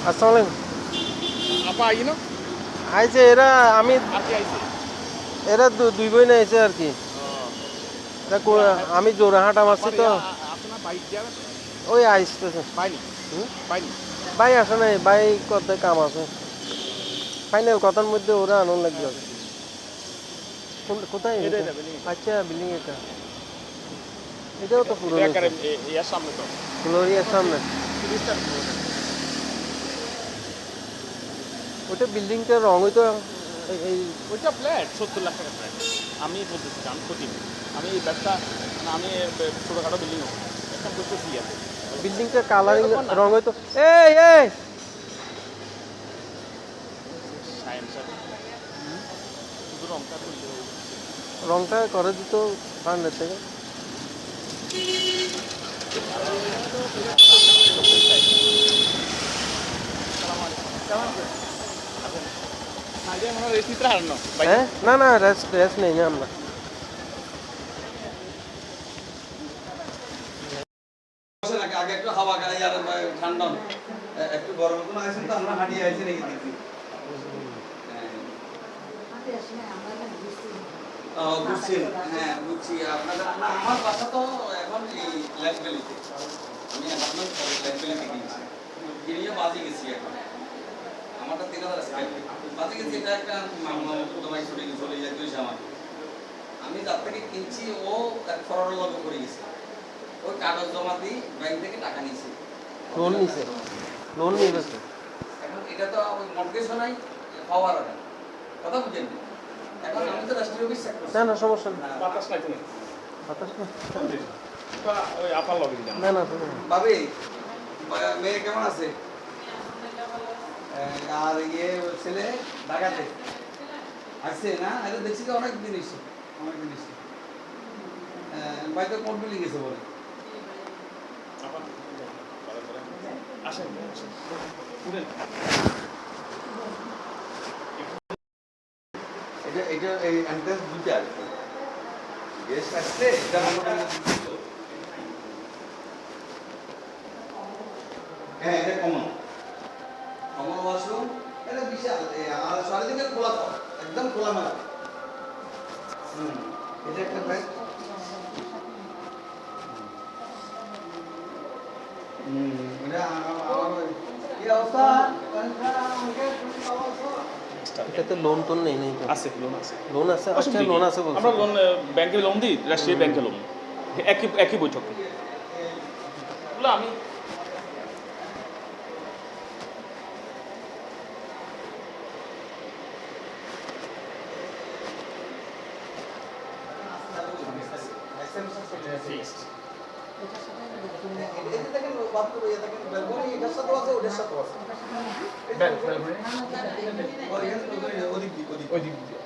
আসসালামু আলাইকুম। আপা আই না আইছে এরা, আমি আর কি আইছে এরা দুই বোন আইছে আর কি। আমি জোড়াহাট মারছি তো, আছে না বাইক যাবে ওই আইসতেছে। বাইনি হুম? বাইনি ভাই আসে নাই, ভাই কত কাম আছে। ফাইনাল কথার মধ্যে ওরা আনন্দ লাগবে। কোথায় এটাই এটা? না বিল্ডিং আচ্ছা, বিল্ডিং এটা, এটাও তো পুরো এটা করে ইয়ার সামনে তো গ্লোরিয়ার সামনে। তিরিশটার ওটা বিল্ডিংটার রং হইতো এই ওইটা ফ্ল্যাট 70 লাখ টাকা ফ্ল্যাট আমি বলতেছি আমি ক্ষতি আমি এই ব্যবসা না আমি ছোটোখাটো বিল্ডিং একটা করতেছি আর বিল্ডিংটার কালারিং রং হইতো। এই এই সায়েন্স শুধু রংটা করলে রংটা করে দিত ফান্ডের থেকে। হ্যাঁ না না, রেস্ট নেই আমরা। আগে একটু হাওয়া গাড়ি আর ঠান্ডা একটু গরম কোনো আইছেন তো আমরা হাঁটিয়ে আইছি নাকি দেখি বুঝছেন হ্যাঁ বুঝছি আপনাদের আমার বাসা তো এখন এই ল্যান্ডবেলিতে আমি অ্যাপার্টমেন্ট ল্যান্ডবেলিতে কিনছি কিনিয়ে বাজে গেছি এখন আমারটা 3000 স্কয়ার ফিট বাজে গেছি এটা একটা মামলা তোমায় চলে যায় দুই আমার আমি যার থেকে কিনছি ও এক ফরওয়ার্ড লগে করে গেছে ওই কাগজ জমা দিই ব্যাংক থেকে টাকা নিয়েছি লোন নিছে, লোন নিয়ে গেছে। এখন এটা তো মর্গেজও নাই পাওয়ারও নাই কথা বুঝেন এখন আমি তো রাষ্ট্রীয় অফিস সেক্টর না না, সমস্যা নেই। বাতাস নাই তুমি বাতাস না। ওই আপার লগে দিলাম না না, শোনো। ভাবি মেয়ে কেমন আছে আর ইয়ে ছেলে ঢাকাতে আসছে না এটা দেখছি তো অনেক দিন এসে ভাই তো কোর্ট বিল্ডিং গেছে বলে আসেন উঠেন এটা এই এন্ট্রান্স দুটো আর কি গেস্ট আসলে এটা মনে করেন হ্যাঁ এটা কমন ওয়াশরুম এটা বিশাল আর চারিদিকে খোলা তো একদম খোলা মেলা এটা একটা ব্যাগ এটা আমার কি অবস্থা এটাতে লোন টোন নেই নেই তো? আছে লোন আছে লোন আছে, আচ্ছা লোন আছে বলছে। আমরা লোন ব্যাংকে লোন দিই রাষ্ট্রীয় ব্যাংকে লোন একই বৈঠক বলে আমি ফিক্সড এতে দেখেন বাথরুম ইয়ে দেখেন ব্যালকনি এটার সাথে আছে ওটার সাথে আছে ব্যাংক ওদিক দিয়ে ওই দিক দিয়ে